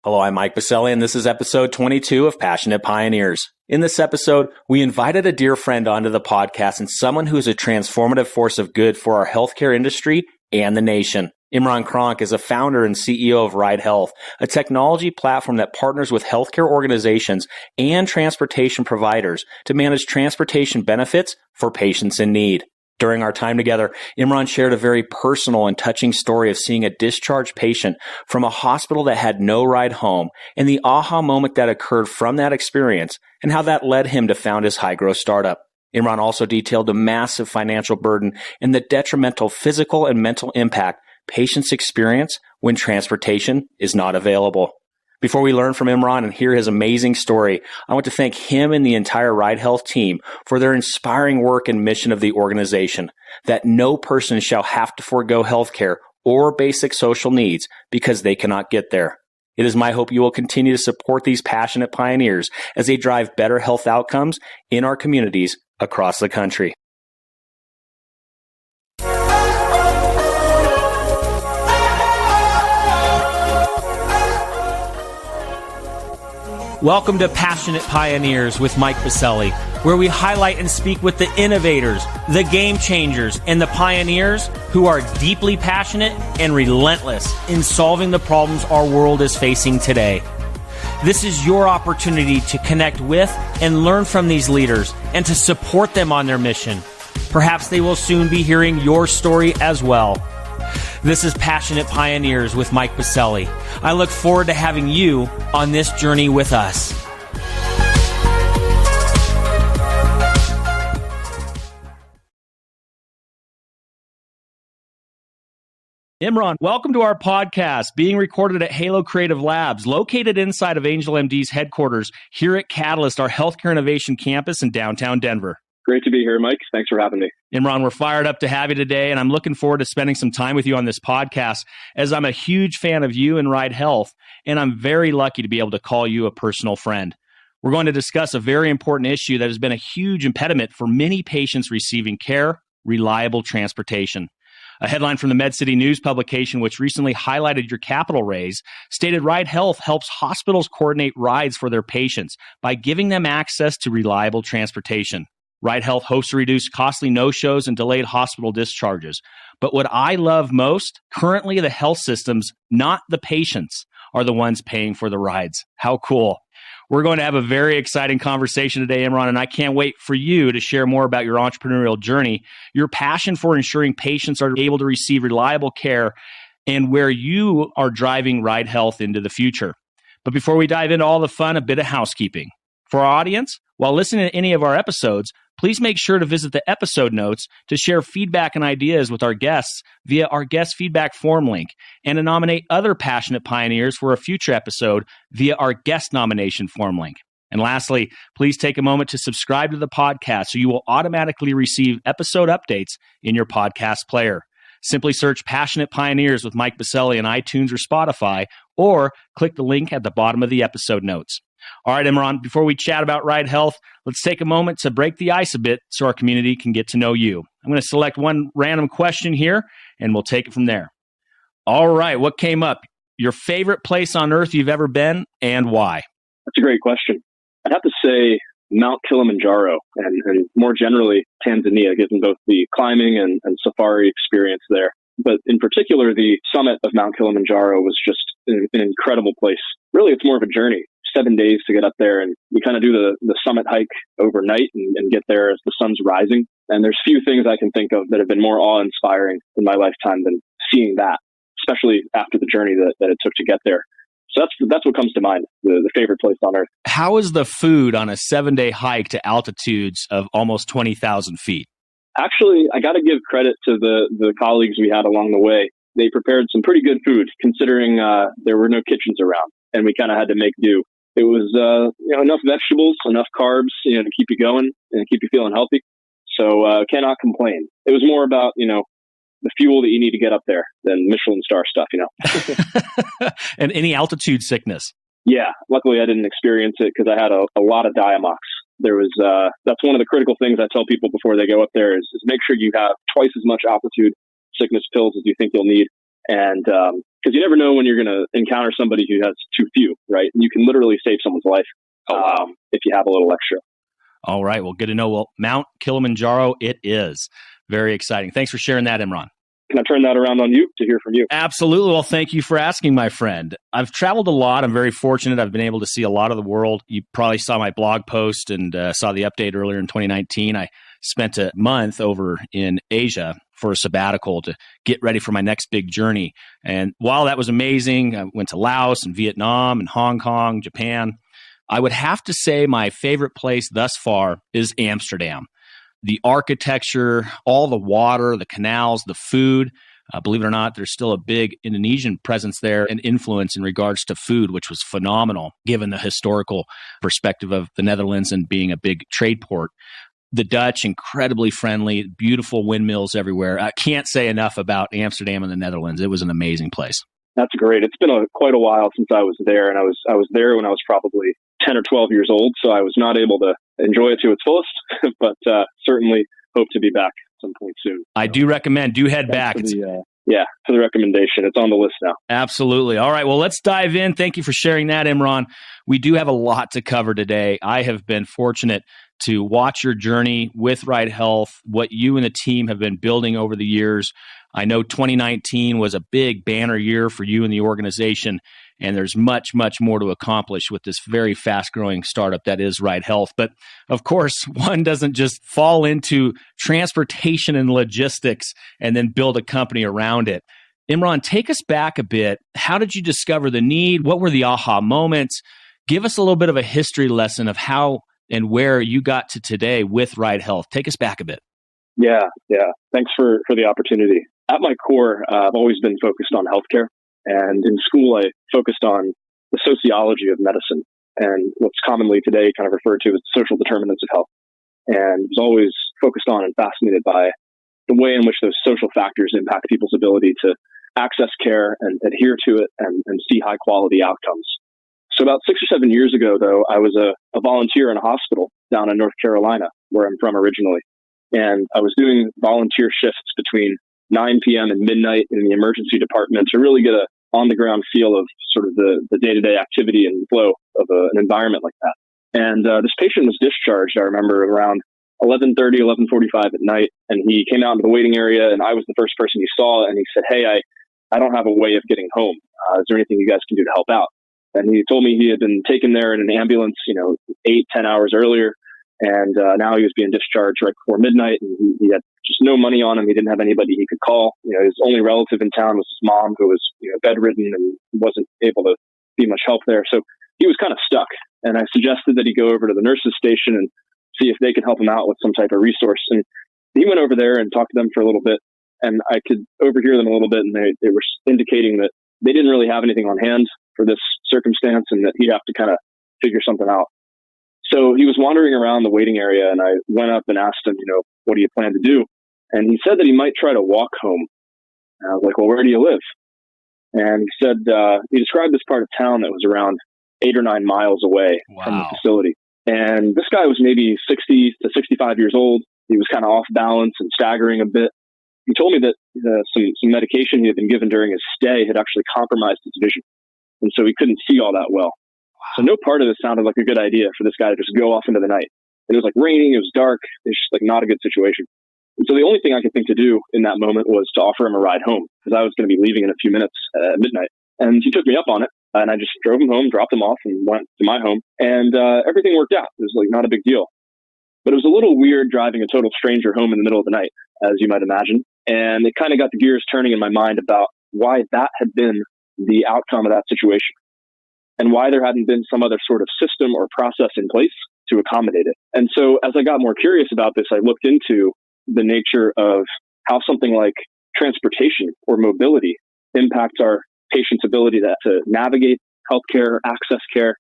Hello, I'm Mike Biselli, and this is episode 22 of Passionate Pioneers. In this episode, we invited a dear friend onto the podcast and someone who is a transformative force of good for our healthcare industry and the nation. Imran Cronk is a founder and CEO of Ride Health, a technology platform that partners with healthcare organizations and transportation providers to manage transportation benefits for patients in need. During our time together, Imran shared a very personal and touching story of seeing a discharged patient from a hospital that had no ride home and the aha moment that occurred from that experience and how that led him to found his high-growth startup. Imran also detailed the massive financial burden and the detrimental physical and mental impact patients experience when transportation is not available. Before we learn from Imran and hear his amazing story, I want to thank him and the entire Ride Health team for their inspiring work and mission of the organization, that no person shall have to forego healthcare or basic social needs because they cannot get there. It is my hope you will continue to support these passionate pioneers as they drive better health outcomes in our communities across the country. Welcome to Passionate Pioneers with Mike Biselli, where we highlight and speak with the innovators, the game changers, and the pioneers who are deeply passionate and relentless in solving the problems our world is facing today. This is your opportunity to connect with and learn from these leaders and to support them on their mission. Perhaps they will soon be hearing your story as well. This is Passionate Pioneers with Mike Biselli. I look forward to having you on this journey with us. Imran, welcome to our podcast, being recorded at Halo Creative Labs, located inside of Angel MD's headquarters here at Catalyst, our healthcare innovation campus in downtown Denver. Great to be here, Mike. Thanks for having me. Imran, we're fired up to have you today, and I'm looking forward to spending some time with you on this podcast, as I'm a huge fan of you and Ride Health, and I'm very lucky to be able to call you a personal friend. We're going to discuss a very important issue that has been a huge impediment for many patients receiving care: reliable transportation. A headline from the MedCity News publication, which recently highlighted your capital raise, stated Ride Health helps hospitals coordinate rides for their patients by giving them access to reliable transportation. Ride Health hopes to reduce costly no-shows and delayed hospital discharges. But what I love most, currently the health systems, not the patients, are the ones paying for the rides. How cool. We're going to have a very exciting conversation today, Imran, and I can't wait for you to share more about your entrepreneurial journey, your passion for ensuring patients are able to receive reliable care, and where you are driving Ride Health into the future. But before we dive into all the fun, a bit of housekeeping. For our audience, while listening to any of our episodes, please make sure to visit the episode notes to share feedback and ideas with our guests via our guest feedback form link, and to nominate other passionate pioneers for a future episode via our guest nomination form link. And lastly, please take a moment to subscribe to the podcast so you will automatically receive episode updates in your podcast player. Simply search Passionate Pioneers with Mike Biselli in iTunes or Spotify, or click the link at the bottom of the episode notes. All right, Imran, before we chat about Ride Health, let's take a moment to break the ice a bit so our community can get to know you. I'm going to select one random question here, and we'll take it from there. All right, what came up? Your favorite place on earth you've ever been, and why? That's a great question. I'd have to say Mount Kilimanjaro, and more generally, Tanzania, given both the climbing and safari experience there. But in particular, the summit of Mount Kilimanjaro was just an incredible place. Really, it's more of a journey. 7 days to get up there, and we kind of do the summit hike overnight and get there as the sun's rising. And there's few things I can think of that have been more awe-inspiring in my lifetime than seeing that, especially after the journey that it took to get there. So that's what comes to mind, the favorite place on earth. How is the food on a 7-day hike to altitudes of almost 20,000 feet? Actually, I got to give credit to the colleagues we had along the way. They prepared some pretty good food, considering there were no kitchens around, and we kind of had to make do. It was enough vegetables, enough carbs, to keep you going and keep you feeling healthy. So cannot complain. It was more about the fuel that you need to get up there than Michelin star stuff. And any altitude sickness? Yeah, luckily I didn't experience it because I had a lot of Diamox. There was that's one of the critical things I tell people before they go up there is make sure you have twice as much altitude sickness pills as you think you'll need, and Because you never know when you're going to encounter somebody who has too few, right? You can literally save someone's life if you have a little extra. All right. Well, good to know. Well, Mount Kilimanjaro, it is. Very exciting. Thanks for sharing that, Imran. Can I turn that around on you to hear from you? Absolutely. Well, thank you for asking, my friend. I've traveled a lot. I'm very fortunate. I've been able to see a lot of the world. You probably saw my blog post and saw the update earlier in 2019. I spent a month over in Asia for a sabbatical to get ready for my next big journey. And while that was amazing, I went to Laos and Vietnam and Hong Kong, Japan. I would have to say my favorite place thus far is Amsterdam. The architecture, all the water, the canals, the food. Believe it or not, there's still a big Indonesian presence there and influence in regards to food, which was phenomenal given the historical perspective of the Netherlands and being a big trade port. The Dutch, incredibly friendly, beautiful windmills everywhere. I can't say enough about Amsterdam and the Netherlands. It was an amazing place. That's great. It's been quite a while since I was there, and I was there when I was probably 10 or 12 years old, so I was not able to enjoy it to its fullest, but certainly hope to be back at some point soon. I do recommend. Do head back. For the recommendation. It's on the list now. Absolutely. All right. Well, let's dive in. Thank you for sharing that, Imran. We do have a lot to cover today. I have been fortunate to watch your journey with Ride Health, what you and the team have been building over the years. I know 2019 was a big banner year for you and the organization, and there's much, much more to accomplish with this very fast-growing startup that is Ride Health. But of course, one doesn't just fall into transportation and logistics and then build a company around it. Imran, take us back a bit. How did you discover the need? What were the aha moments? Give us a little bit of a history lesson of how and where you got to today with Ride Health. Take us back a bit. Yeah. Thanks for the opportunity. At my core, I've always been focused on healthcare. And in school, I focused on the sociology of medicine and what's commonly today kind of referred to as social determinants of health. And was always focused on and fascinated by the way in which those social factors impact people's ability to access care and adhere to it and see high quality outcomes. So about 6 or 7 years ago, though, I was a volunteer in a hospital down in North Carolina, where I'm from originally. And I was doing volunteer shifts between 9 p.m. and midnight in the emergency department to really get a on-the-ground feel of sort of the day-to-day activity and flow of an environment like that. And this patient was discharged, I remember, around 11:30, 11:45 at night. And he came out into the waiting area, and I was the first person he saw. And he said, "Hey, I don't have a way of getting home. Is there anything you guys can do to help out?" And he told me he had been taken there in an ambulance, 8-10 hours earlier. And now he was being discharged right before midnight. And he had just no money on him. He didn't have anybody he could call. His only relative in town was his mom, who was bedridden and wasn't able to be much help there. So he was kind of stuck. And I suggested that he go over to the nurses' station and see if they could help him out with some type of resource. And he went over there and talked to them for a little bit. And I could overhear them a little bit. And they were indicating that they didn't really have anything on hand for this circumstance and that he'd have to kind of figure something out. So he was wandering around the waiting area, and I went up and asked him, what do you plan to do? And he said that he might try to walk home. And I was like, well, where do you live? And he said, he described this part of town that was around 8 or 9 miles away from the facility. And this guy was maybe 60 to 65 years old. He was kind of off balance and staggering a bit. He told me that some medication he had been given during his stay had actually compromised his vision. And so he couldn't see all that well. So no part of this sounded like a good idea for this guy to just go off into the night. It was like raining, it was dark, it's just like not a good situation. And so the only thing I could think to do in that moment was to offer him a ride home, because I was going to be leaving in a few minutes at midnight. And he took me up on it, and I just drove him home, dropped him off, and went to my home. And everything worked out. It was like not a big deal. But it was a little weird driving a total stranger home in the middle of the night, as you might imagine. And it kind of got the gears turning in my mind about why that had been the outcome of that situation, and why there hadn't been some other sort of system or process in place to accommodate it. And so as I got more curious about this, I looked into the nature of how something like transportation or mobility impacts our patients' ability to navigate healthcare, access care.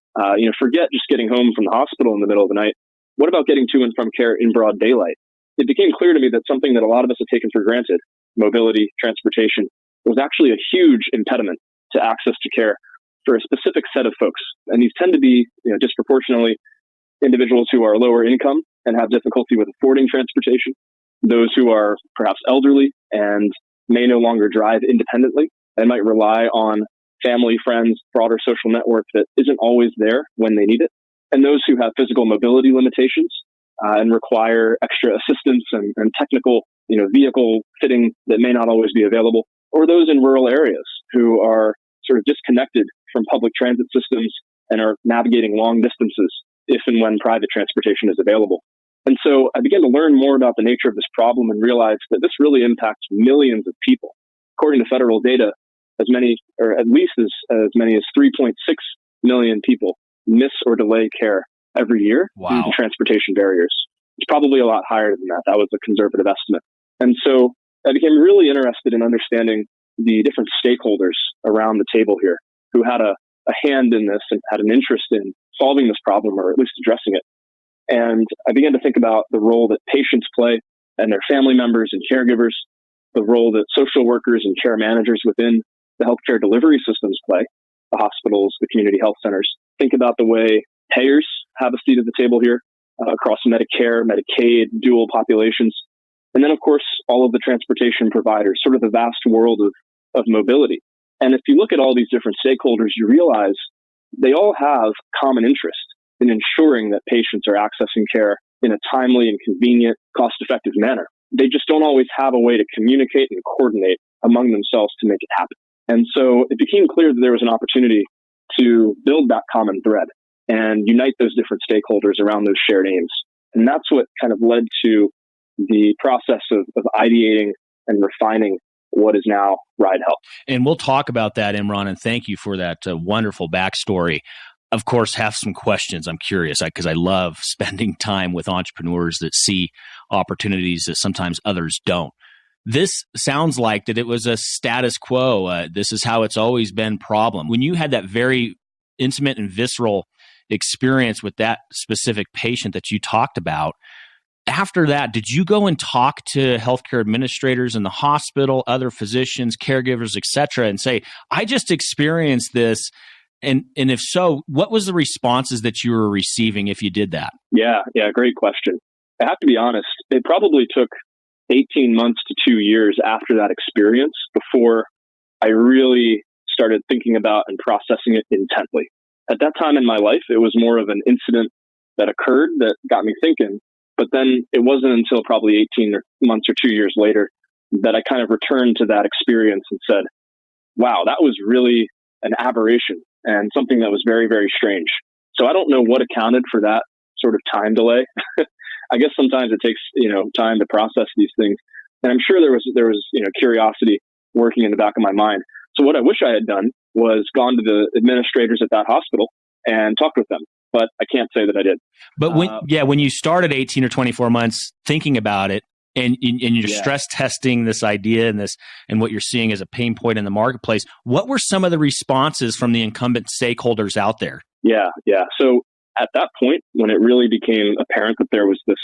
Forget just getting home from the hospital in the middle of the night. What about getting to and from care in broad daylight? It became clear to me that something that a lot of us have taken for granted, mobility, transportation, was actually a huge impediment to access to care for a specific set of folks. And these tend to be disproportionately individuals who are lower income and have difficulty with affording transportation, those who are perhaps elderly and may no longer drive independently, They might rely on family, friends, broader social network that isn't always there when they need it. And those who have physical mobility limitations and require extra assistance and technical, vehicle fitting that may not always be available, or those in rural areas who are sort of disconnected from public transit systems and are navigating long distances if and when private transportation is available. And so I began to learn more about the nature of this problem and realized that this really impacts millions of people. According to federal data, as many, or at least as many as 3.6 million people miss or delay care every year due to transportation barriers. It's probably a lot higher than that. That was a conservative estimate. And so I became really interested in understanding the different stakeholders around the table here who had a hand in this and had an interest in solving this problem or at least addressing it. And I began to think about the role that patients play and their family members and caregivers, the role that social workers and care managers within the healthcare delivery systems play, the hospitals, the community health centers. Think about the way payers have a seat at the table here across Medicare, Medicaid, dual populations. And then, of course, all of the transportation providers, sort of the vast world of mobility. And if you look at all these different stakeholders, you realize they all have common interest in ensuring that patients are accessing care in a timely and convenient, cost-effective manner. They just don't always have a way to communicate and coordinate among themselves to make it happen. And so it became clear that there was an opportunity to build that common thread and unite those different stakeholders around those shared aims. And that's what kind of led to the process of ideating and refining what is now Ride Health. And we'll talk about that, Imran, and thank you for that wonderful backstory. Of course, have some questions. I'm curious because I love spending time with entrepreneurs that see opportunities that sometimes others don't. This sounds like that it was a status quo. This is how it's always been problem. When you had that very intimate and visceral experience with that specific patient that you talked about, after that, did you go and talk to healthcare administrators in the hospital, other physicians, caregivers, et cetera, and say, I just experienced this? And if so, what was the responses that you were receiving if you did that? Yeah, great question. I have to be honest, it probably took 18 months to 2 years after that experience before I really started thinking about and processing it intently. At that time in my life, it was more of an incident that occurred that got me thinking. But then it wasn't until probably 18 months or 2 years later that I kind of returned to that experience and said, wow, that was really an aberration and something that was very, very strange. So I don't know what accounted for that sort of time delay. I guess sometimes it takes, time to process these things. And I'm sure there was curiosity working in the back of my mind. So what I wish I had done was gone to the administrators at that hospital and talked with them. But I can't say that I did. But when you started 18 or 24 months thinking about it and you're stress testing this idea and what you're seeing as a pain point in the marketplace, what were some of the responses from the incumbent stakeholders out there? Yeah. So at that point, when it really became apparent that there was this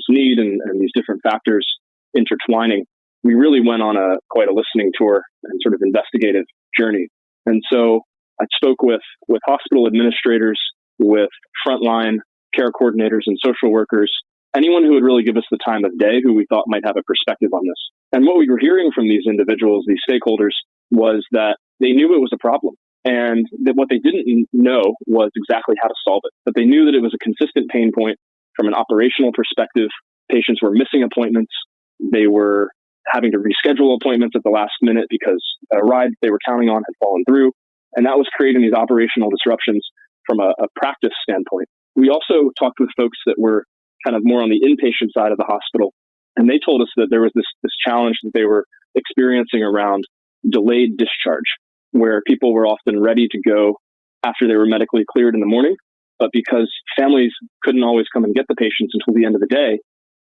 need and these different factors intertwining, we really went on quite a listening tour and sort of investigative journey. And so I spoke with hospital administrators, with frontline care coordinators and social workers, anyone who would really give us the time of day who we thought might have a perspective on this. And what we were hearing from these individuals, these stakeholders, was that they knew it was a problem and that what they didn't know was exactly how to solve it. But they knew that it was a consistent pain point from an operational perspective. Patients were missing appointments. They were having to reschedule appointments at the last minute because a ride they were counting on had fallen through. And that was creating these operational disruptions from a practice standpoint. We also talked with folks that were kind of more on the inpatient side of the hospital, and they told us that there was this challenge that they were experiencing around delayed discharge, where people were often ready to go after they were medically cleared in the morning, but because families couldn't always come and get the patients until the end of the day,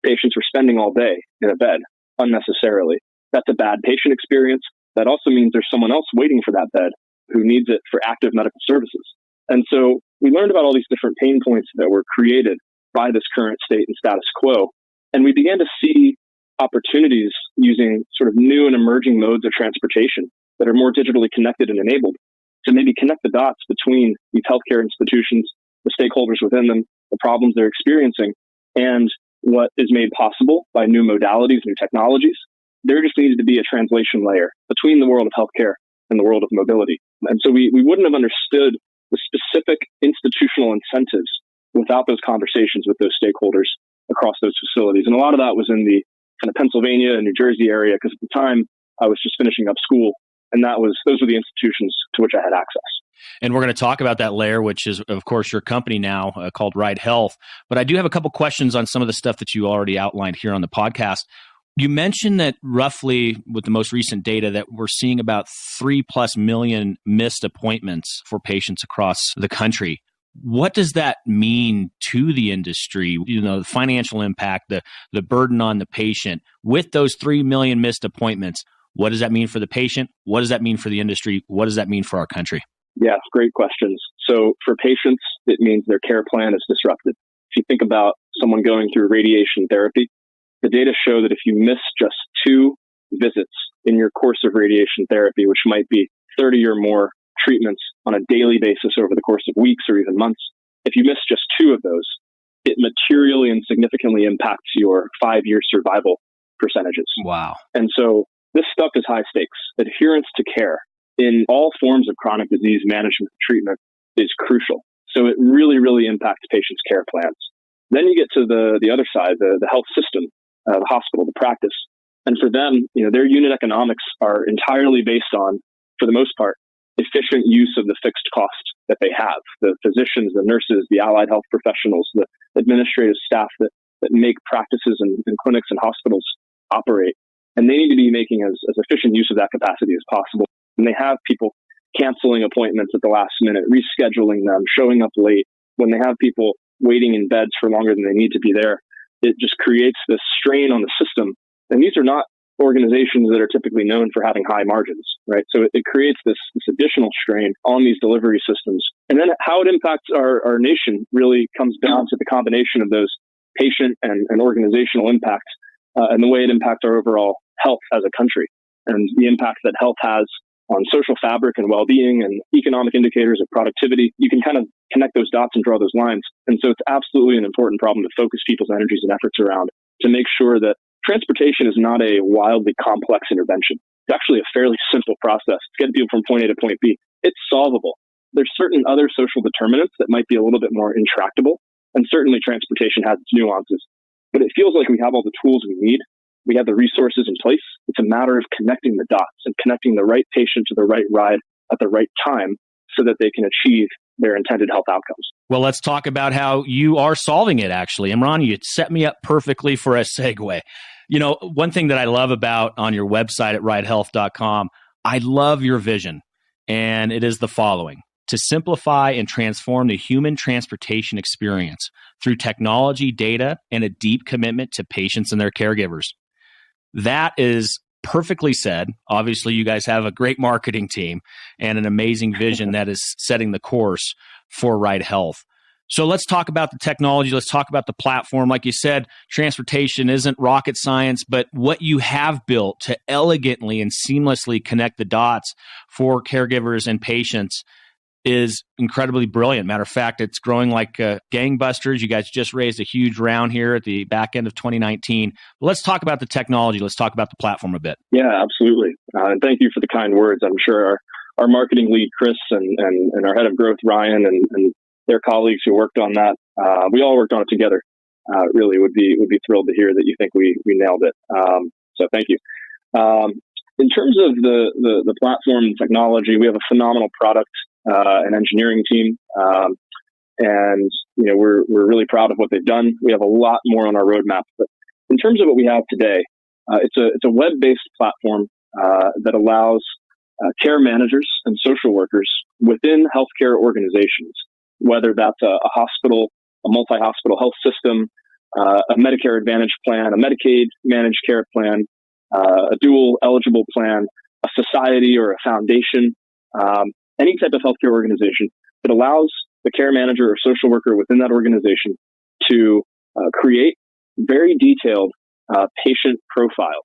patients were spending all day in a bed unnecessarily. That's a bad patient experience. That also means there's someone else waiting for that bed who needs it for active medical services. And so we learned about all these different pain points that were created by this current state and status quo. And we began to see opportunities using sort of new and emerging modes of transportation that are more digitally connected and enabled to maybe connect the dots between these healthcare institutions, the stakeholders within them, the problems they're experiencing, and what is made possible by new modalities, new technologies there just needed to be a translation layer between the world of healthcare and the world of mobility. And so we wouldn't have understood the specific institutional incentives without those conversations with those stakeholders across those facilities. And a lot of that was in the kind of Pennsylvania and New Jersey area, because at the time I was just finishing up school, and those were the institutions to which I had access. And we're going to talk about that layer, which is, of course, your company now called Ride Health. But I do have a couple questions on some of the stuff that you already outlined here on the podcast. You mentioned that roughly, with the most recent data, that we're seeing about 3+ million missed appointments for patients across the country. What does that mean to the industry? The financial impact, the burden on the patient. With those 3 million missed appointments, what does that mean for the patient? What does that mean for the industry? What does that mean for our country? Yeah, great questions. So for patients, it means their care plan is disrupted. If you think about someone going through radiation therapy, the data show that if you miss just 2 visits in your course of radiation therapy, which might be 30 or more treatments on a daily basis over the course of weeks or even months, if you miss just 2 of those, it materially and significantly impacts your 5-year survival percentages. Wow. And so this stuff is high stakes. Adherence to care in all forms of chronic disease management and treatment is crucial. So it really, really impacts patients' care plans. Then you get to the other side, the health system, the hospital, the practice. And for them, their unit economics are entirely based on, for the most part, efficient use of the fixed cost that they have. The physicians, the nurses, the allied health professionals, the administrative staff that make practices and clinics and hospitals operate. And they need to be making as efficient use of that capacity as possible. And they have people canceling appointments at the last minute, rescheduling them, showing up late. When they have people waiting in beds for longer than they need to be there, it just creates this strain on the system. And these are not organizations that are typically known for having high margins, right? So it creates this additional strain on these delivery systems. And then how it impacts our nation really comes down to the combination of those patient and organizational impacts and the way it impacts our overall health as a country, and the impact that health has on social fabric and well-being and economic indicators of productivity. You can kind of connect those dots and draw those lines. And so it's absolutely an important problem to focus people's energies and efforts around, to make sure that transportation is not a wildly complex intervention. It's actually a fairly simple process to get people from point A to point B. It's solvable. There's certain other social determinants that might be a little bit more intractable, and certainly transportation has its nuances. But it feels like we have all the tools we need. We have the resources in place. It's a matter of connecting the dots and connecting the right patient to the right ride at the right time so that they can achieve their intended health outcomes. Well, let's talk about how you are solving it, actually. Imran, you set me up perfectly for a segue. One thing that I love about on your website at ridehealth.com, I love your vision, and it is the following: to simplify and transform the human transportation experience through technology, data, and a deep commitment to patients and their caregivers. That is perfectly said. Obviously, you guys have a great marketing team and an amazing vision that is setting the course for Ride Health. So let's talk about the technology. Let's talk about the platform. Like you said, transportation isn't rocket science, but what you have built to elegantly and seamlessly connect the dots for caregivers and patients is incredibly brilliant. Matter of fact, it's growing like gangbusters. You guys just raised a huge round here at the back end of 2019. But let's talk about the technology. Let's talk about the platform a bit. Yeah, absolutely. And thank you for the kind words. I'm sure our marketing lead, Chris, and our head of growth, Ryan, and their colleagues who worked on that, we all worked on it together. Really would be thrilled to hear that you think we nailed it. So thank you. In terms of the platform and technology, we have a phenomenal product and engineering team, and we're really proud of what they've done. We have a lot more on our roadmap, but in terms of what we have today, it's a web-based platform that allows care managers and social workers within healthcare organizations, whether that's a hospital, a multi-hospital health system, a Medicare Advantage plan, a Medicaid managed care plan, a dual eligible plan, a society or a foundation, any type of healthcare organization that allows the care manager or social worker within that organization to create very detailed patient profiles.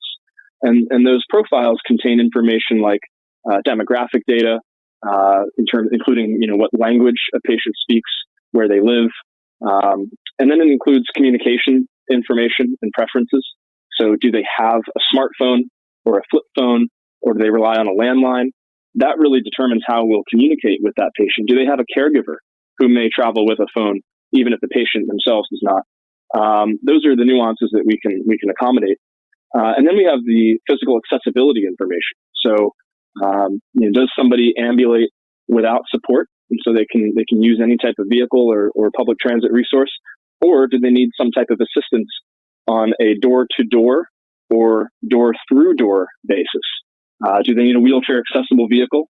And those profiles contain information like demographic data, including what language a patient speaks, where they live, and then it includes communication information and preferences. So do they have a smartphone? or a flip phone, or do they rely on a landline? That really determines how we'll communicate with that patient. Do they have a caregiver who may travel with a phone, even if the patient themselves does not? Those are the nuances that we can accommodate. And then we have the physical accessibility information. So, does somebody ambulate without support, and so they can use any type of vehicle or public transit resource, or do they need some type of assistance on a door-to-door or door-through-door basis? Do they need a wheelchair accessible vehicle?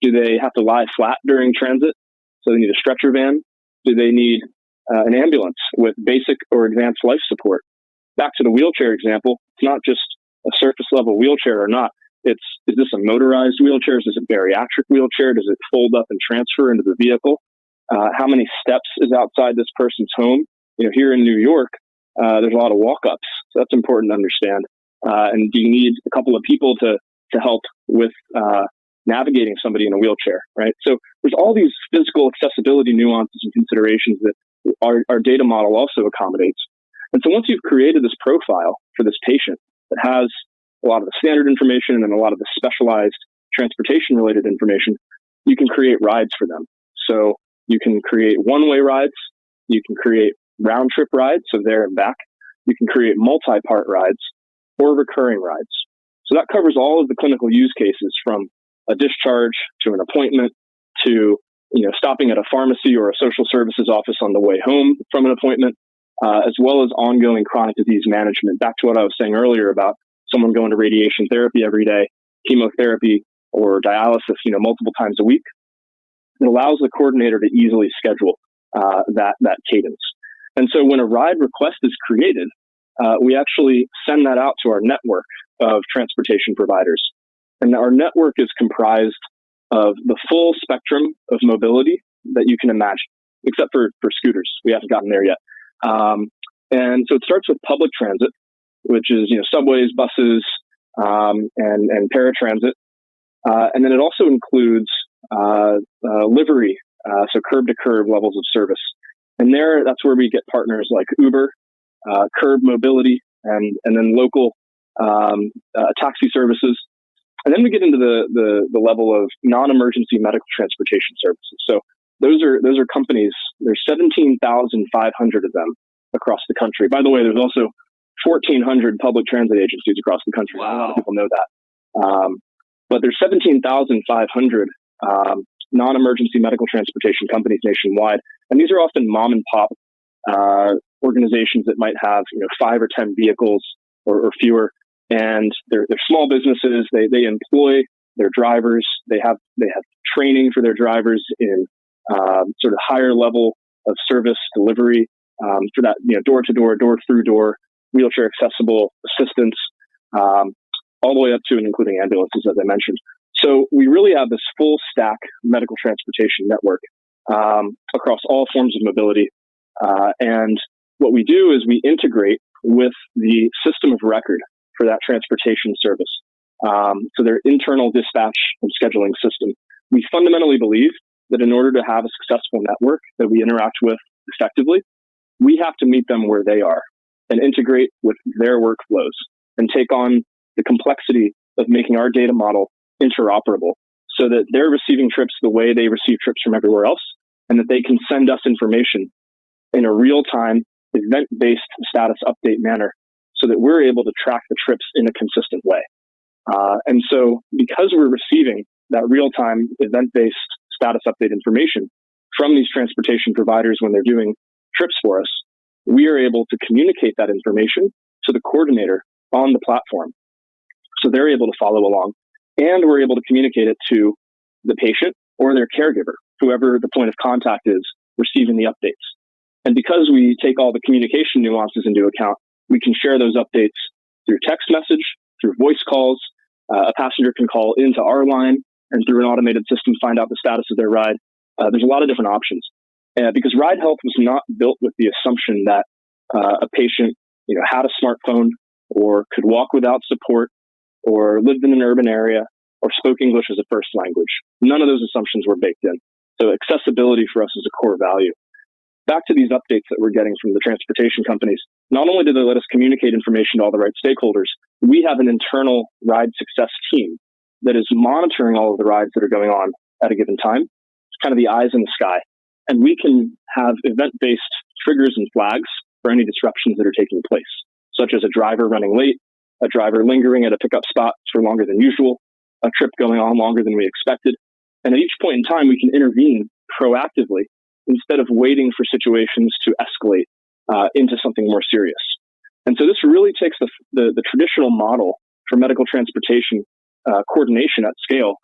Do they have to lie flat during transit? So they need a stretcher van? Do they need an ambulance with basic or advanced life support? Back to the wheelchair example, it's not just a surface level wheelchair or not. Is this a motorized wheelchair? Is this a bariatric wheelchair? Does it fold up and transfer into the vehicle? How many steps is outside this person's home? Here in New York, there's a lot of walk-ups, so that's important to understand. And do you need a couple of people to help with navigating somebody in a wheelchair, right? So there's all these physical accessibility nuances and considerations that our data model also accommodates. And so once you've created this profile for this patient that has a lot of the standard information and then a lot of the specialized transportation-related information, you can create rides for them. So you can create one-way rides. You can create round-trip rides, so there and back. You can create multi-part rides or recurring rides. So that covers all of the clinical use cases, from a discharge to an appointment to stopping at a pharmacy or a social services office on the way home from an appointment, as well as ongoing chronic disease management. Back to what I was saying earlier about someone going to radiation therapy every day, chemotherapy, or dialysis, multiple times a week. It allows the coordinator to easily schedule that cadence. And so when a ride request is created, we actually send that out to our network of transportation providers. And our network is comprised of the full spectrum of mobility that you can imagine, except for scooters. We haven't gotten there yet. And so it starts with public transit, which is subways, buses, and paratransit. And then it also includes livery, so curb-to-curb levels of service. And that's where we get partners like Uber, Curb Mobility, and then local taxi services. And then we get into the level of non-emergency medical transportation services. So those are companies. There's 17,500 of them across the country. By the way, there's also 1,400 public transit agencies across the country. Wow. A lot of people know that. But there's 17,500 non-emergency medical transportation companies nationwide. And these are often mom and pop organizations that might have 5 or 10 vehicles or fewer. And they're small businesses. They employ their drivers. They have training for their drivers in sort of higher level of service delivery for that door to door, door through door, wheelchair accessible assistance, all the way up to and including ambulances, as I mentioned. So we really have this full stack medical transportation network across all forms of mobility. And what we do is we integrate with the system of record for that transportation service. So their internal dispatch and scheduling system. We fundamentally believe that in order to have a successful network that we interact with effectively, we have to meet them where they are and integrate with their workflows and take on the complexity of making our data model interoperable so that they're receiving trips the way they receive trips from everywhere else, and that they can send us information in a real-time, event-based status update manner so that we're able to track the trips in a consistent way. And so because we're receiving that real-time, event-based status update information from these transportation providers when they're doing trips for us, we are able to communicate that information to the coordinator on the platform. So they're able to follow along, and we're able to communicate it to the patient or their caregiver, whoever the point of contact is receiving the updates. And because we take all the communication nuances into account, we can share those updates through text message, through voice calls. A passenger can call into our line and through an automated system find out the status of their ride. There's a lot of different options. Because Ride Health was not built with the assumption that a patient had a smartphone or could walk without support or lived in an urban area or spoke English as a first language. None of those assumptions were baked in. So accessibility for us is a core value. Back to these updates that we're getting from the transportation companies. not only do they let us communicate information to all the right stakeholders, we have an internal ride success team that is monitoring all of the rides that are going on at a given time. It's kind of the eyes in the sky. And we can have event-based triggers and flags for any disruptions that are taking place, such as a driver running late, a driver lingering at a pickup spot for longer than usual, a trip going on longer than we expected. And at each point in time, we can intervene proactively instead of waiting for situations to escalate into something more serious. And so this really takes the traditional model for medical transportation coordination at scale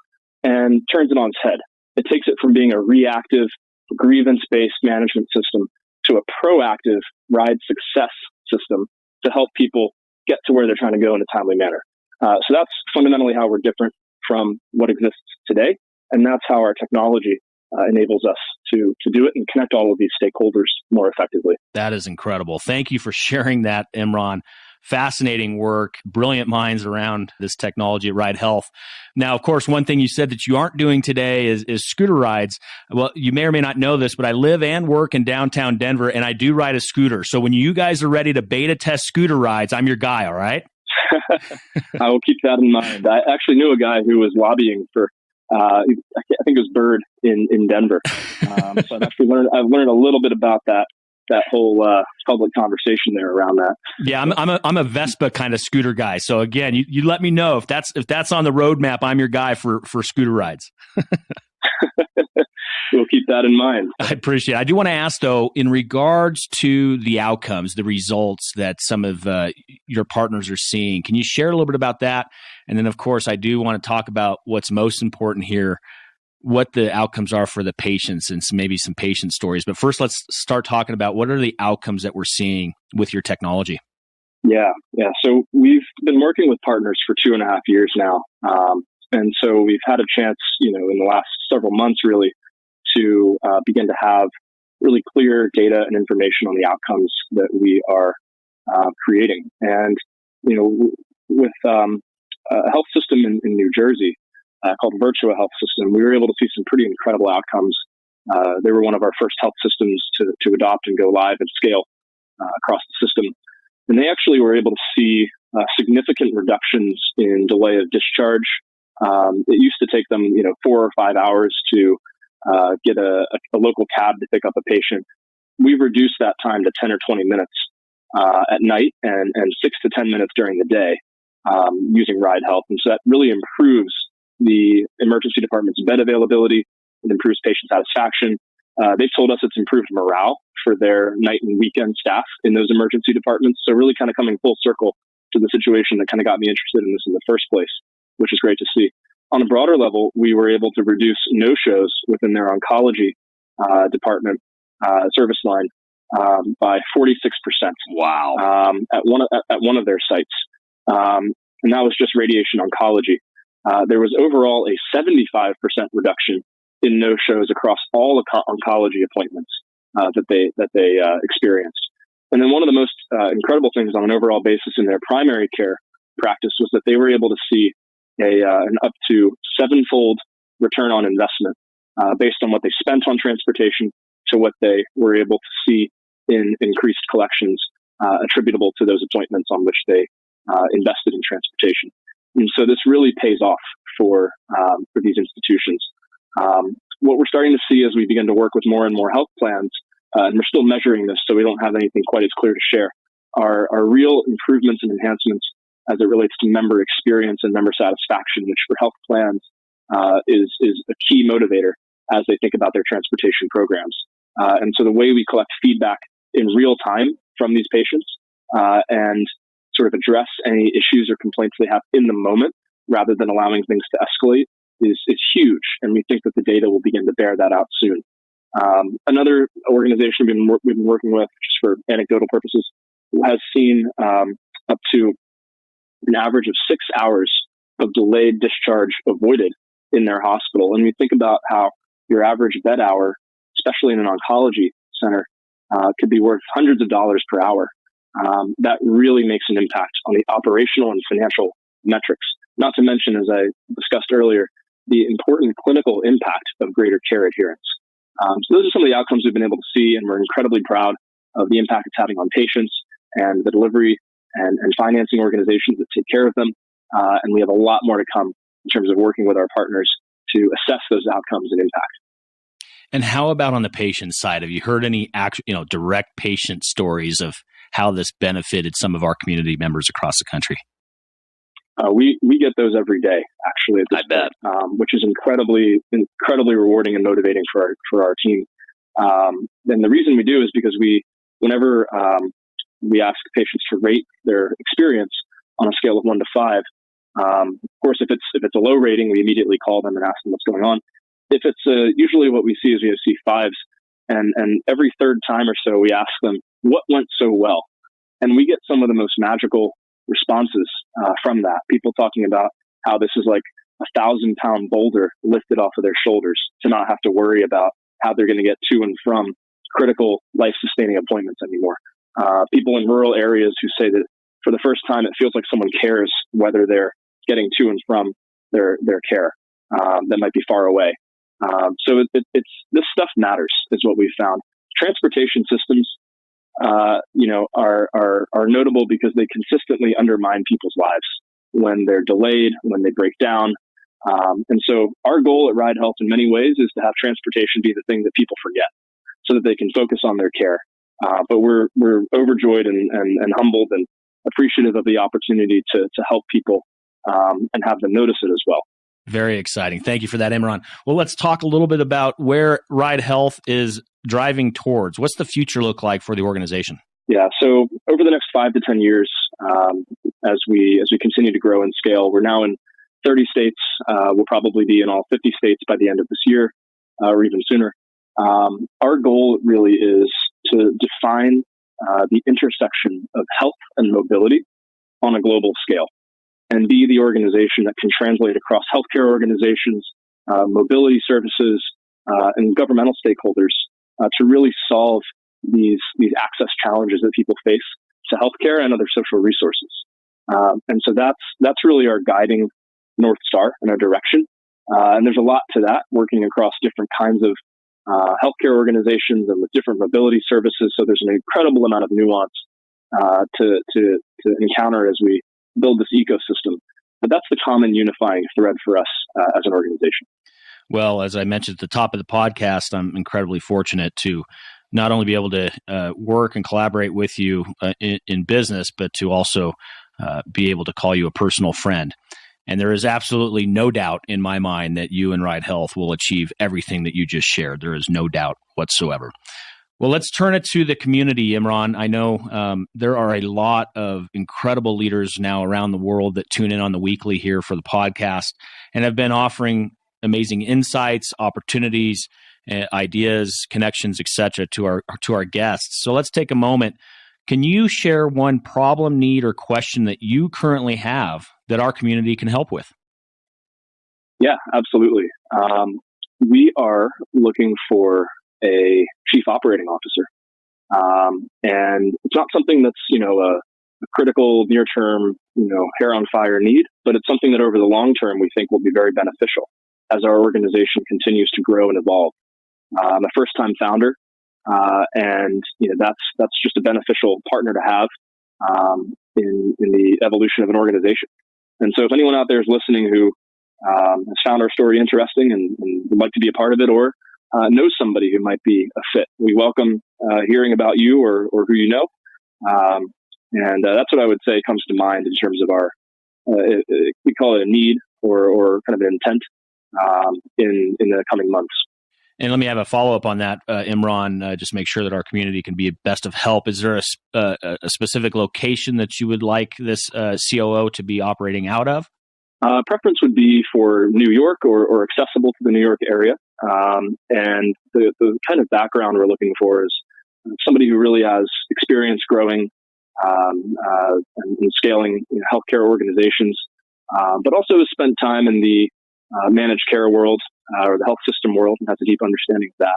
and turns it on its head. It takes it from being a reactive, grievance-based management system to a proactive ride success system to help people get to where they're trying to go in a timely manner. So that's fundamentally how we're different from what exists today. And that's how our technology enables us to do it and connect all of these stakeholders more effectively. That is incredible. Thank you for sharing that, Imran. Fascinating work, brilliant minds around this technology at Ride Health. Now, of course, one thing you said that you aren't doing today is scooter rides. Well, you may or may not know this, but I live and work in downtown Denver, and I do ride a scooter. So when you guys are ready to beta test scooter rides, I'm your guy, all right? I will keep that in mind. I actually knew a guy who was lobbying for, I think it was Bird in Denver. So I've learned a little bit about that whole public conversation there around that. Yeah, I'm a Vespa kind of scooter guy. So again, you let me know if that's on the roadmap. I'm your guy for scooter rides. We'll keep that in mind. I appreciate it. I do want to ask, though, in regards to the outcomes, the results that some of your partners are seeing, can you share a little bit about that? And then, of course, I do want to talk about what's most important here, what the outcomes are for the patients and maybe some patient stories. But first, let's start talking about what are the outcomes that we're seeing with your technology. Yeah. So we've been working with partners for 2.5 years now. And so we've had a chance, in the last several months, really, to begin to have really clear data and information on the outcomes that we are creating. And, with a health system in New Jersey called Virtua Health System, we were able to see some pretty incredible outcomes. They were one of our first health systems to adopt and go live at scale across the system. And they actually were able to see significant reductions in delay of discharge. It used to take them, 4 or 5 hours to get a local cab to pick up a patient. We've reduced that time to 10 or 20 minutes at night and 6 to 10 minutes during the day using Ride Health. And so that really improves the emergency department's bed availability. It improves patient satisfaction. They've told us it's improved morale for their night and weekend staff in those emergency departments. So really kind of coming full circle to the situation that kind of got me interested in this in the first place, which is great to see. On a broader level, we were able to reduce no-shows within their oncology department service line by 46%. Wow! At one of their sites, and that was just radiation oncology. There was overall a 75% reduction in no-shows across all oncology appointments that they experienced. And then one of the most incredible things on an overall basis in their primary care practice was that they were able to see an up to 7-fold return on investment based on what they spent on transportation to what they were able to see in increased collections attributable to those appointments on which they invested in transportation. And so this really pays off for these institutions. What we're starting to see as we begin to work with more and more health plans, and we're still measuring this, so we don't have anything quite as clear to share, are real improvements and enhancements as it relates to member experience and member satisfaction, which for health plans is a key motivator as they think about their transportation programs. And so the way we collect feedback in real time from these patients and sort of address any issues or complaints they have in the moment, rather than allowing things to escalate, is huge. And we think that the data will begin to bear that out soon. Another organization we've been working with, just for anecdotal purposes, has seen up to an average of 6 hours of delayed discharge avoided in their hospital. And we think about how your average bed hour, especially in an oncology center, could be worth hundreds of dollars per hour. That really makes an impact on the operational and financial metrics. Not to mention, as I discussed earlier, the important clinical impact of greater care adherence. So those are some of the outcomes we've been able to see, and we're incredibly proud of the impact it's having on patients and the delivery and financing organizations that take care of them. And we have a lot more to come in terms of working with our partners to assess those outcomes and impact. And how about on the patient side? Have you heard any direct patient stories of how this benefited some of our community members across the country? We get those every day, actually, at this point, which is incredibly rewarding and motivating for our team. And the reason we do is because whenever we ask patients to rate their experience on a scale of 1 to 5. Of course, if it's a low rating, we immediately call them and ask them what's going on. If it's usually what we see is we see 5s, and every third time or so we ask them what went so well, and we get some of the most magical responses from that. People talking about how this is like a 1,000-pound boulder lifted off of their shoulders to not have to worry about how they're going to get to and from critical life-sustaining appointments anymore. People in rural areas who say that for the first time it feels like someone cares whether they're getting to and from their care that might be far away. So it's this stuff matters, is what we've found. Transportation systems, are notable because they consistently undermine people's lives when they're delayed, when they break down. And so our goal at Ride Health in many ways is to have transportation be the thing that people forget so that they can focus on their care. But we're overjoyed and humbled and appreciative of the opportunity to help people and have them notice it as well. Very exciting. Thank you for that, Imran. Well, let's talk a little bit about where Ride Health is driving towards. What's the future look like for the organization? Yeah, so over the next 5 to 10 years, as we continue to grow and scale, we're now in 30 states. We'll probably be in all 50 states by the end of this year, or even sooner. Our goal really is to define the intersection of health and mobility on a global scale, and be the organization that can translate across healthcare organizations, mobility services, and governmental stakeholders to really solve these access challenges that people face to healthcare and other social resources. And so that's really our guiding North Star and our direction. And there's a lot to that, working across different kinds of healthcare organizations and with different mobility services. So there's an incredible amount of nuance to encounter as we build this ecosystem. But that's the common unifying thread for us as an organization. Well, as I mentioned at the top of the podcast, I'm incredibly fortunate to not only be able to work and collaborate with you in business, but to also be able to call you a personal friend. And there is absolutely no doubt in my mind that you and Ride Health will achieve everything that you just shared. There is no doubt whatsoever. Well, let's turn it to the community, Imran. I know there are a lot of incredible leaders now around the world that tune in on the weekly here for the podcast and have been offering amazing insights, opportunities, ideas, connections, etc. to our guests. So let's take a moment. Can you share one problem, need, or question that you currently have that our community can help with? Yeah, absolutely. We are looking for a chief operating officer. And it's not something that's, a critical near-term, hair on fire need, but it's something that over the long term we think will be very beneficial as our organization continues to grow and evolve. I'm a first-time founder, and that's just a beneficial partner to have in the evolution of an organization. And so if anyone out there is listening who has found our story interesting and would like to be a part of it, or knows somebody who might be a fit, we welcome hearing about you or who you know. And that's what I would say comes to mind in terms of our, we call it a need or kind of an intent in the coming months. And let me have a follow-up on that, Imran, just make sure that our community can be best of help. Is there a specific location that you would like this COO to be operating out of? Preference would be for New York or accessible to the New York area. And the kind of background we're looking for is somebody who really has experience growing and scaling healthcare organizations, but also has spent time in the managed care world or the health system world and has a deep understanding of that.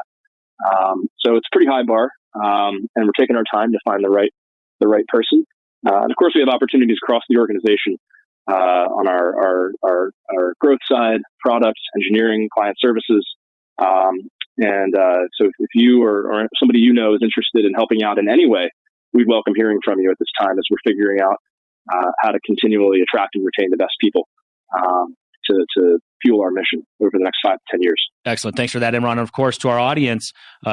So it's a pretty high bar, and we're taking our time to find the right person. And of course, we have opportunities across the organization on our growth side, product, engineering, client services. So if you or somebody is interested in helping out in any way we'd welcome hearing from you at this time as we're figuring out how to continually attract and retain the best people to fuel our mission over the next 5 to 10 years. Excellent. Thanks for that, Imran. And of course, to our audience,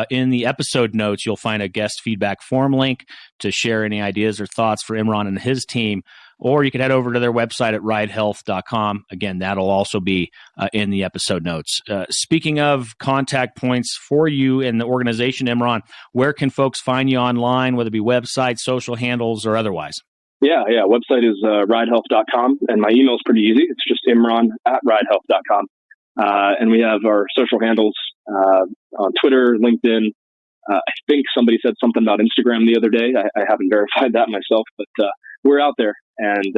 in the episode notes, you'll find a guest feedback form link to share any ideas or thoughts for Imran and his team, or you can head over to their website at ridehealth.com. Again, that'll also be in the episode notes. Speaking of contact points for you and the organization, Imran, where can folks find you online, whether it be website, social handles, or otherwise? Yeah. Website is ridehealth.com, and my email is pretty easy. It's just imran@ridehealth.com. And we have our social handles on Twitter, LinkedIn. I think somebody said something about Instagram the other day. I haven't verified that myself, but we're out there and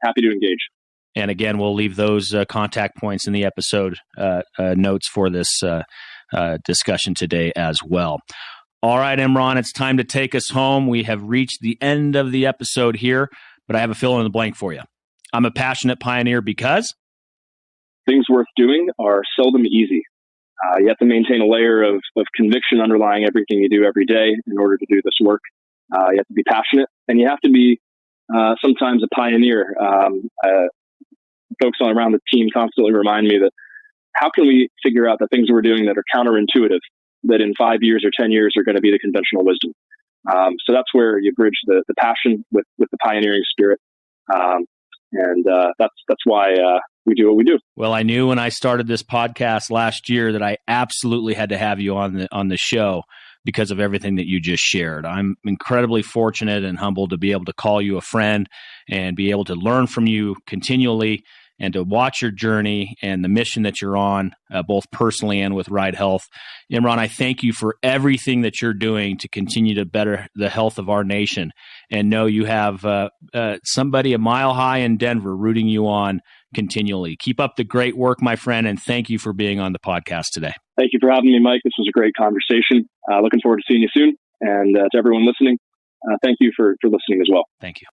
happy to engage. And again, we'll leave those contact points in the episode notes for this discussion today as well. All right, Imran, it's time to take us home. We have reached the end of the episode here, but I have a fill in the blank for you. I'm a passionate pioneer because things worth doing are seldom easy. You have to maintain a layer of conviction underlying everything you do every day in order to do this work. You have to be passionate, and you have to be sometimes a pioneer. Folks around the team constantly remind me that how can we figure out the things we're doing that are counterintuitive, that in 5 years or 10 years are going to be the conventional wisdom. So that's where you bridge the passion with the pioneering spirit. And that's why we do what we do. Well, I knew when I started this podcast last year that I absolutely had to have you on the show because of everything that you just shared. I'm incredibly fortunate and humbled to be able to call you a friend and be able to learn from you continually and to watch your journey and the mission that you're on, both personally and with Ride Health. Imran, I thank you for everything that you're doing to continue to better the health of our nation. And know you have somebody a mile high in Denver rooting you on continually. Keep up the great work, my friend, and thank you for being on the podcast today. Thank you for having me, Mike. This was a great conversation. Looking forward to seeing you soon. And to everyone listening, thank you for listening as well. Thank you.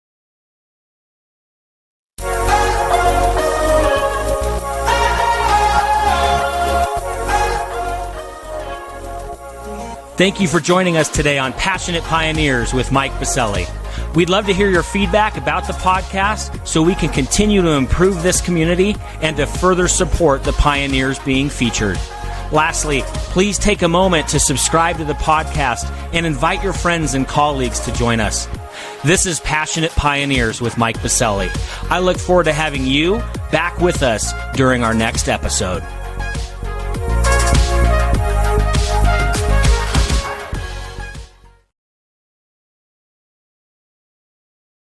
Thank you for joining us today on Passionate Pioneers with Mike Biselli. We'd love to hear your feedback about the podcast so we can continue to improve this community and to further support the pioneers being featured. Lastly, please take a moment to subscribe to the podcast and invite your friends and colleagues to join us. This is Passionate Pioneers with Mike Biselli. I look forward to having you back with us during our next episode.